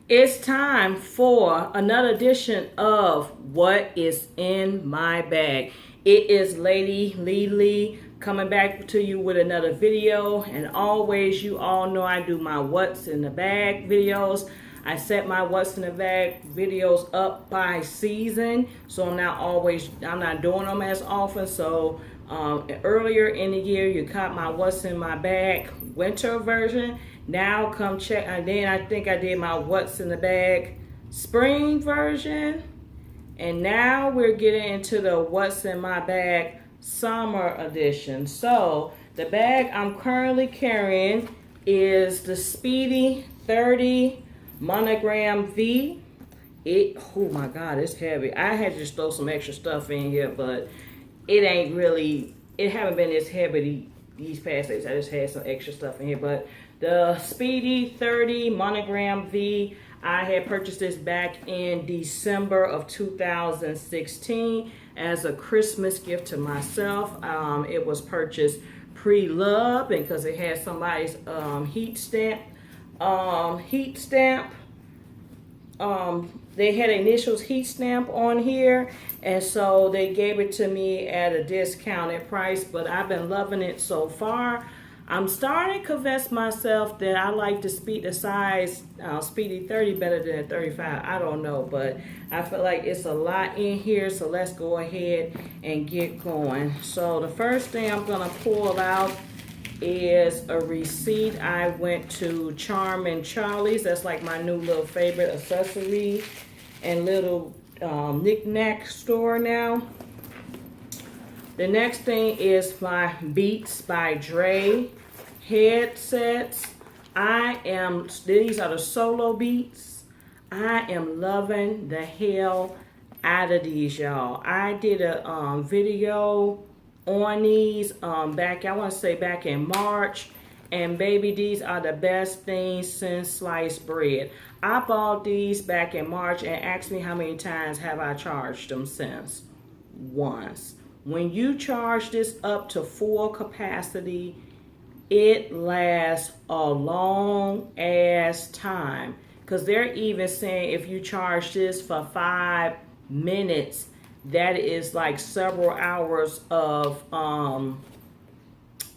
It's time for another edition of What is in My Bag. It is Lady Lee coming back to you with another video. And always, you all know I do my What's in the Bag videos. I set my What's in the Bag videos up by season, so I'm not doing them as often. So earlier in the year, you caught my What's in My Bag winter version. Now come check, and then I think I did my What's in the Bag spring version. And now we're getting into the What's in My Bag summer edition. So the bag I'm currently carrying is the Speedy 30 Monogram V. Oh my God, it's heavy. I had to just throw some extra stuff in here, but it haven't been this heavy these past days. I just had some extra stuff in here, but the Speedy 30 Monogram V, I had purchased this back in December of 2016 as a Christmas gift to myself. It was purchased pre-loved because it had somebody's heat stamp. They had initials heat stamp on here, and so they gave it to me at a discounted price, but I've been loving it so far. I'm starting to convince myself that I like the size Speedy 30 better than 35. I don't know, but I feel like it's a lot in here, so let's go ahead and get going. So the first thing I'm going to pull out is a receipt. I went to Charmin Charlie's. That's like my new little favorite accessory and little knick-knack store now. The next thing is my Beats by Dre headsets. These are the solo Beats. I am loving the hell out of these, y'all. I did a video on these back in March, and baby, these are the best things since sliced bread. I bought these back in March, and asked me how many times have I charged them since. Once. When you charge this up to full capacity, it lasts a long ass time, because they're even saying if you charge this for 5 minutes, that is like several hours of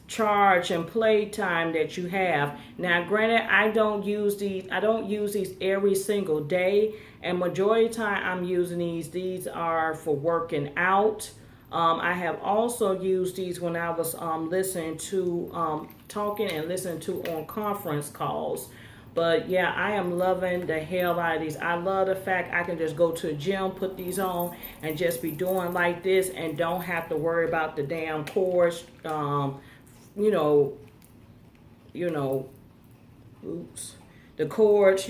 charge and play time that you have. Now granted, I don't use these every single day, and majority of the time I'm using these are for working out. I have also used these when I was listening to on conference calls. But yeah, I am loving the hell out of these. I love the fact I can just go to the gym, put these on, and just be doing like this, and don't have to worry about the damn cords. The cords,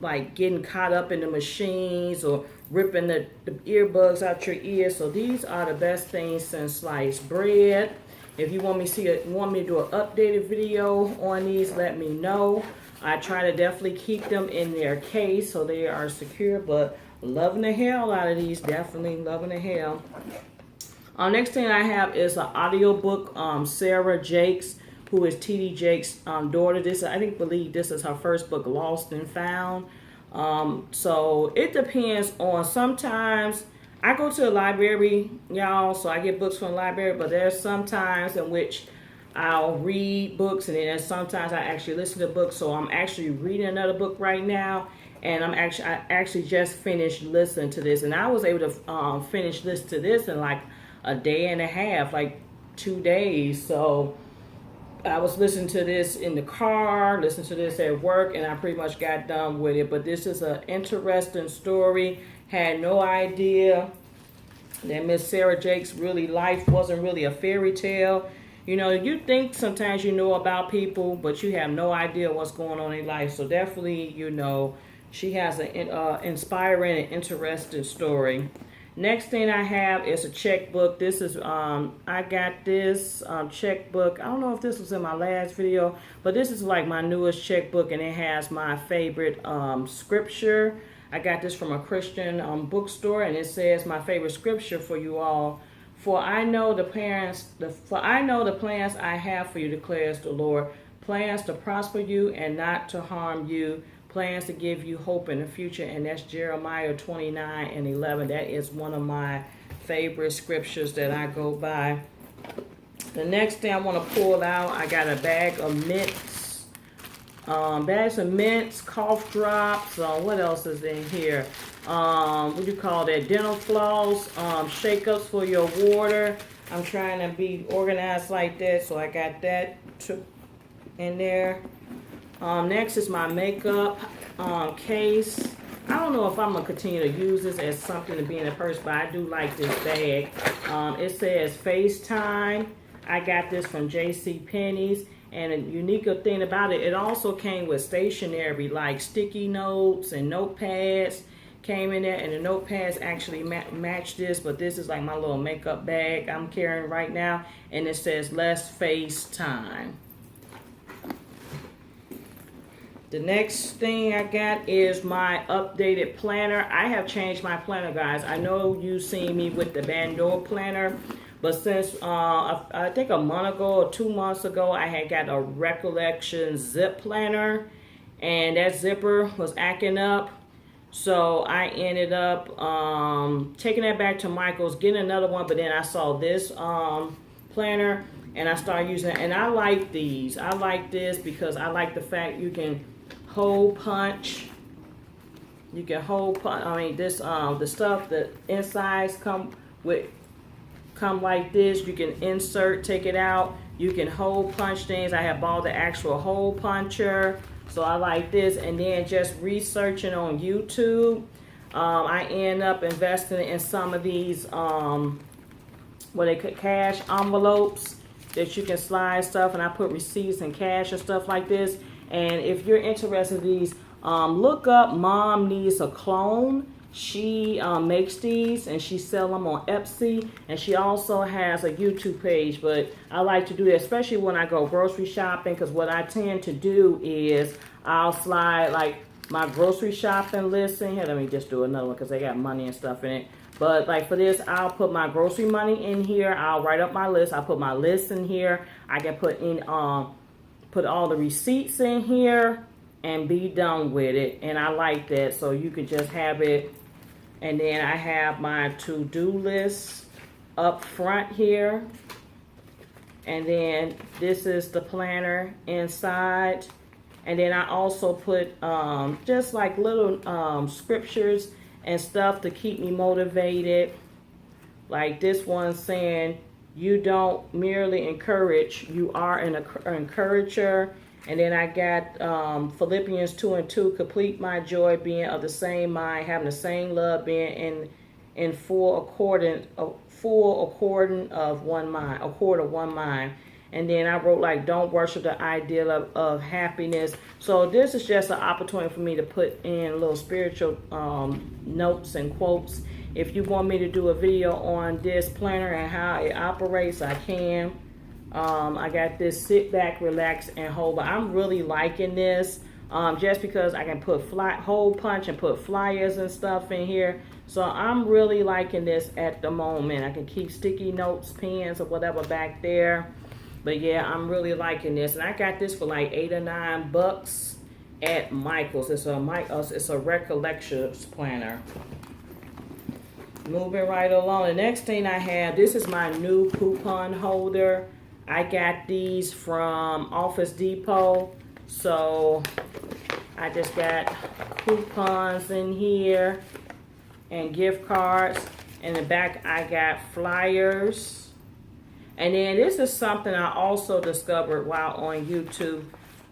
like getting caught up in the machines or ripping the earbuds out your ears. So these are the best things since sliced bread. If you want me to do an updated video on these, let me know. I try to definitely keep them in their case so they are secure, but loving the hell out of these, definitely loving the hell. Next thing I have is an audiobook, Sarah Jakes, who is T.D. Jakes' daughter. I believe this is her first book, Lost and Found. So it depends on, sometimes I go to the library, y'all, so I get books from the library, but there's some times in which I'll read books, and then sometimes I actually listen to books. So I'm actually reading another book right now, and I actually just finished listening to this, and I was able to finish listening to this in like a day and a half, like 2 days. So I was listening to this in the car, listening to this at work, and I pretty much got done with it. But this is an interesting story. Had no idea that Miss Sarah Jakes' life wasn't really a fairy tale. You think sometimes you know about people, but you have no idea what's going on in life. So definitely, she has an inspiring and interesting story. Next thing I have is a checkbook. This is, I got this checkbook. I don't know if this was in my last video, but this is like my newest checkbook, and it has my favorite scripture. I got this from a Christian bookstore, and it says my favorite scripture for you all. For I know the plans I have for you, declares the Lord, plans to prosper you and not to harm you, plans to give you hope in the future, and that's Jeremiah 29:11. That is one of my favorite scriptures that I go by. The next thing I want to pull out, I got a bag of mints. Bags of mints, cough drops. What else is in here? What do you call that? Dental floss, shake-ups for your water. I'm trying to be organized like that, so I got that in there. Next is my makeup case. I don't know if I'm going to continue to use this as something to be in a purse, but I do like this bag. It says FaceTime. I got this from JCPenney's. And a unique thing about it, it also came with stationery like sticky notes and notepads came in there. And the notepads actually match this, but this is like my little makeup bag I'm carrying right now. And it says less FaceTime. The next thing I got is my updated planner. I have changed my planner, guys. I know you've seen me with the Bandor planner, but since I think a month ago or 2 months ago, I had got a Recollection zip planner, and that zipper was acting up. So I ended up taking that back to Michael's, getting another one, but then I saw this planner, and I started using it, and I like these. I like this because I like the fact you can hole punch. You can hole punch. I mean, this the stuff the insides come like this. You can insert, take it out. You can hole punch things. I have bought the actual hole puncher, so I like this. And then just researching on YouTube, I end up investing in some of these what they call cash envelopes that you can slide stuff, and I put receipts and cash and stuff like this. And if you're interested in these, look up Mom Needs a Clone. She makes these, and she sells them on Etsy, and she also has a YouTube page. But I like to do that, especially when I go grocery shopping, because what I tend to do is I'll slide like my grocery shopping list in here. Let me just do another one because they got money and stuff in it. But like for this, I'll put my grocery money in here. I'll write up my list. I'll put my list in here. I can put in put all the receipts in here and be done with it. And I like that, so you can just have it. And then I have my to-do list up front here. And then this is the planner inside. And then I also put just like little scriptures and stuff to keep me motivated. Like this one saying, you don't merely encourage, you are an encourager. And then I got Philippians 2:2, complete my joy being of the same mind, having the same love, being in full accord of one mind. And then I wrote like, don't worship the ideal of happiness. So this is just an opportunity for me to put in little spiritual notes and quotes. If you want me to do a video on this planner and how it operates, I can. I got this sit back, relax, and hold. But I'm really liking this just because I can put hole punch and put flyers and stuff in here. So I'm really liking this at the moment. I can keep sticky notes, pens, or whatever back there. But yeah, I'm really liking this. And I got this for like $8 or $9 at Michael's. It's a Recollections planner. Moving right along. The next thing I have, this is my new coupon holder. I got these from Office Depot. So I just got coupons in here and gift cards. In the back I got flyers. And then this is something I also discovered while on YouTube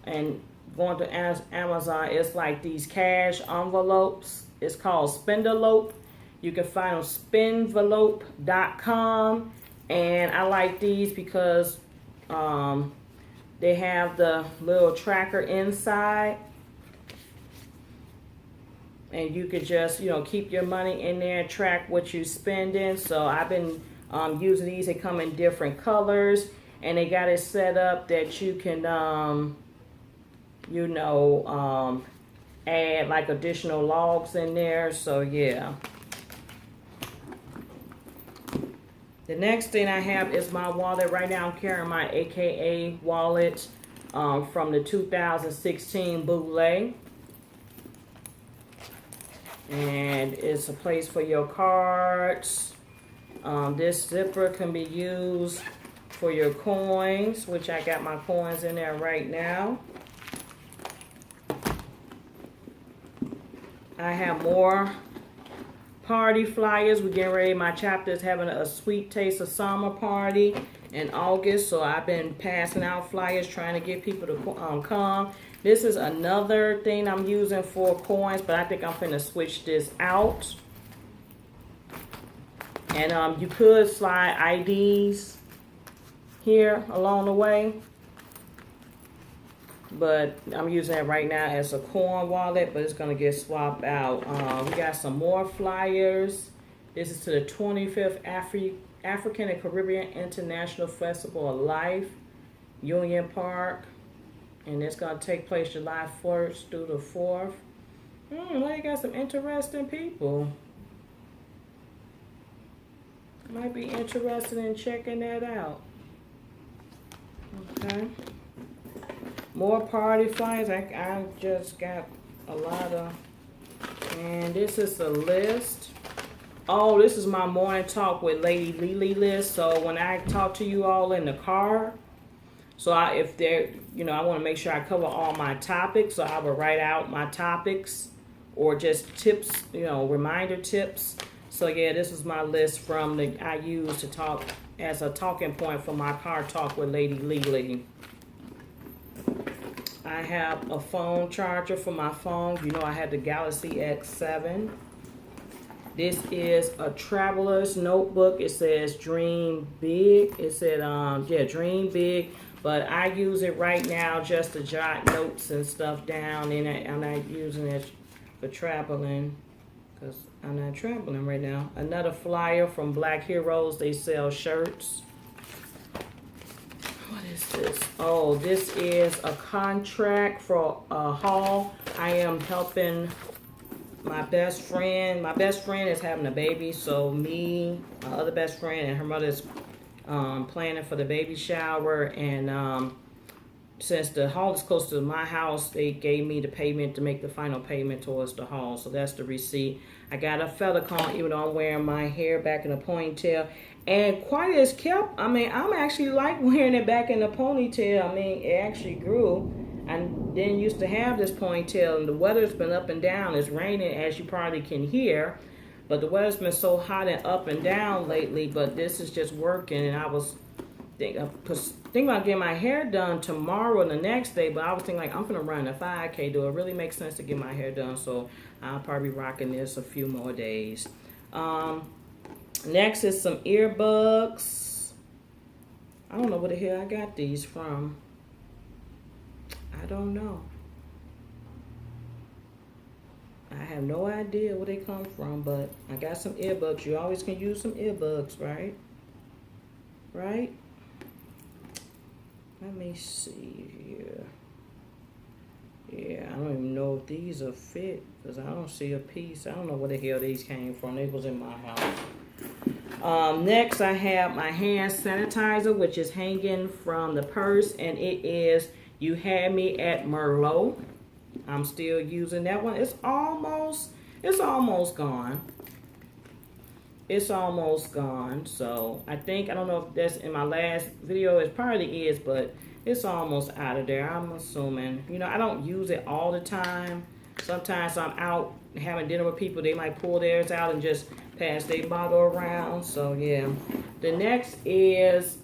and going to Amazon. It's like these cash envelopes. It's called Spendelope. You can find them spinvelope.com. And I like these because they have the little tracker inside. And you could just, keep your money in there and track what you're spending. So I've been using these. They come in different colors. And they got it set up that you can, add like additional logs in there. So yeah. The next thing I have is my wallet. Right now I'm carrying my AKA wallet from the 2016 Boule. And it's a place for your cards. This zipper can be used for your coins, which I got my coins in there right now. I have more party flyers. We're getting ready. My chapter is having a sweet taste of summer party in August, so I've been passing out flyers trying to get people to come. This is another thing I'm using for coins, but I think I'm finna switch this out. And you could slide IDs here along the way, but I'm using it right now as a coin wallet, but it's gonna get swapped out. We got some more flyers. This is to the 25th African and Caribbean International Festival of Life, Union Park, and it's gonna take place July 1st through the 4th. Well, you got some interesting people. Might be interested in checking that out. Okay. More party flyers. I just got a lot of, and this is a list. Oh, this is my morning talk with Lady Lily list. So when I talk to you all in the car, so if they're, I want to make sure I cover all my topics. So I will write out my topics or just tips, reminder tips. So yeah, this is my list I use to talk as a talking point for my car talk with Lady Lily. I have a phone charger for my phone. I had the Galaxy X7. This is a traveler's notebook. It says Dream Big. It said, Dream Big. But I use it right now just to jot notes and stuff down. And I'm not using it for traveling because I'm not traveling right now. Another flyer from Black Heroes. They sell shirts. What is this? Oh, this is a contract for a haul. I am helping my best friend. My best friend is having a baby, so me, my other best friend, and her mother is planning for the baby shower. And since the hall is close to my house, they gave me the payment to make the final payment towards the hall. So that's the receipt. I got a feather comb, even though I'm wearing my hair back in a ponytail. And quite as kept, I'm actually like wearing it back in a ponytail. It actually grew. I didn't used to have this ponytail, and the weather's been up and down. It's raining, as you probably can hear, but the weather's been so hot and up and down lately. But this is just working, and I was thinking about getting my hair done tomorrow and the next day. But I was thinking I'm gonna run a 5K. Do it really make sense to get my hair done? So I'll probably be rocking this a few more days. Next is some earbuds. I don't know where the hell I got these from. I don't know. I have no idea where they come from, but I got some earbuds. You always can use some earbuds, right? Right? Let me see here. Yeah, I don't even know if these are fit because I don't see a piece. I don't know where the hell these came from. They was in my house. Next, I have my hand sanitizer, which is hanging from the purse, and it is You Had Me at Merlot. I'm still using that one. It's almost gone. It's almost gone. So I don't know if that's in my last video. It probably is, but it's almost out of there. I'm assuming. I don't use it all the time. Sometimes I'm out having dinner with people. They might pull theirs out and just pass their bottle around. So yeah. The next is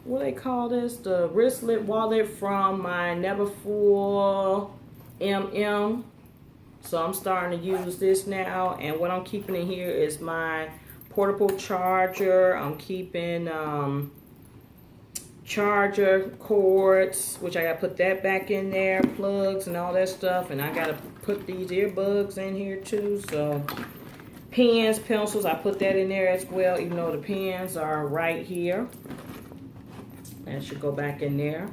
what they call this? The wristlet wallet from my Neverfull MM. So I'm starting to use this now. And what I'm keeping in here is my portable charger. I'm keeping charger cords, which I gotta put that back in there, plugs and all that stuff. And I gotta put these earbuds in here too. So pens, pencils, I put that in there as well, even though the pens are right here. That should go back in there.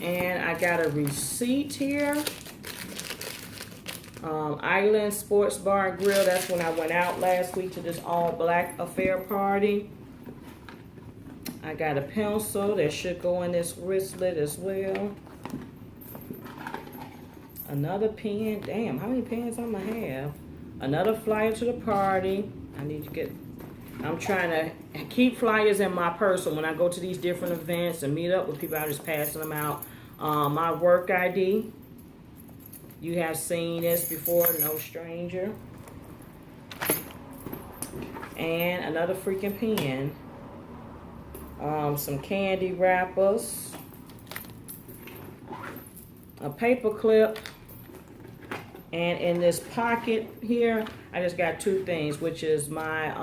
And I got a receipt here. Island Sports Bar and Grill. That's when I went out last week to this all black affair party. I got a pencil that should go in this wristlet as well. Another pen. Damn, how many pens I'm gonna have? Another flyer to the party. I need to get, I'm trying to keep flyers in my purse, so when I go to these different events and meet up with people, I'm just passing them out. My work ID. You have seen this before, no stranger. And another freaking pen. Some candy wrappers. A paper clip. And in this pocket here, I just got two things, which is my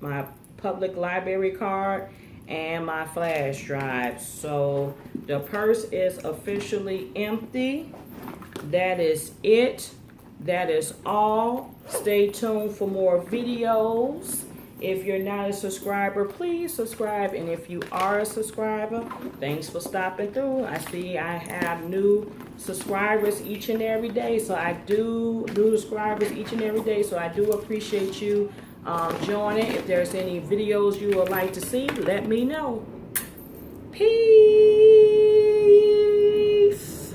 my public library card and my flash drive. So the purse is officially empty. That is it. That is all. Stay tuned for more videos. If you're not a subscriber, please subscribe. And if you are a subscriber, thanks for stopping through. I see I have new subscribers each and every day. So I do new subscribers each and every day. So I do appreciate you joining. If there's any videos you would like to see, let me know. Peace.